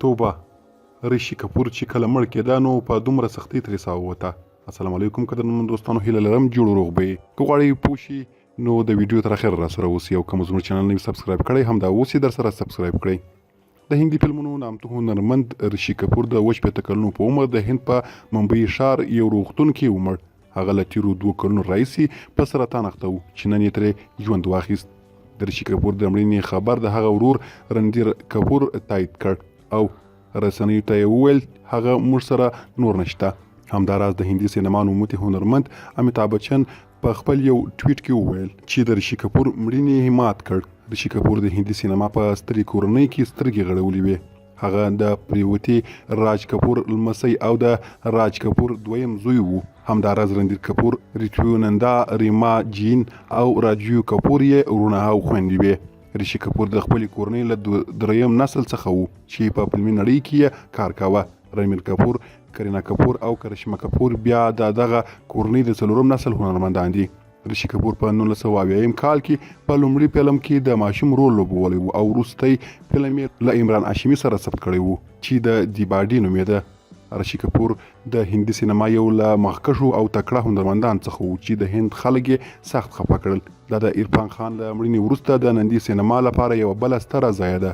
توبه ریشي کپور چې کله مړ کېده نو په دومره سختۍ ترې ساه السلام علیکم قدرمن دوستانو، هیله لرم جوړ روغ به یې. که غواړئ پوه شئ نو د ویډیو تر اخره راسره اوسئ او که مو زموږ چینل نوي سبسکرایب کړی همدا اوس یې درسره سبسکرایب کړئ. د هندي فلمونو نامتو هنرمند ریشي کپور د 15 کلونو په عمر د هند په ممبئی ښار یو روغتون کې ومړ. هغه له تیرو 2 کلونو راهیسې په سرطان اخته و چې نن یې ترې ژوند واخیست. د ریشي کپور د مړینې خبر د هغه ورور رندیر کپور تایید کړ او رسنیو ته یې وویل هغه موږ سره نور نشته. همداراز د هندي سینما نوموتی هنرمند امیتابھ بچن په خپل یو ټویټ کې وویل چې د ریشي کپور مړینې مات کړ. ریشي کپور د هندي سینما په سترې کورنۍ کې سترګې غړولې وې. هغه د پریوتي راج کپور لمسی او د راج کپور دویم زوی وو. همداراز رندیر کپور، ریتویو نندا، ریما جین او راجیو کپور یې ورونه او خویندې وې. ریشي کپور د خپلې کورنۍ له دریم نسل څخه وو چې په فلمي نړۍ کې یې کار کاوه. رنبیر کپور، کرینا کپور او کرشما کپور بیا د دغه کورنۍ د څلورم نسل هنرمندان دي. ریشي کپور په 1980 کال کې په لومړي فلم کې د ماشوم رول لوبولی و او وروستی فلم یې له عمران هاشمي سره ثبت کړی و چې د دیباډي نومېده. ریشي کپور د هندي سینما یو له مخکښو او تکړه هنرمندان څخه و چې د هند خلک یې سخت خفه کړل. دا د عرفان خان له مړینې وروسته د هندي سینما لپاره یوه بله ستره ضایعه ده.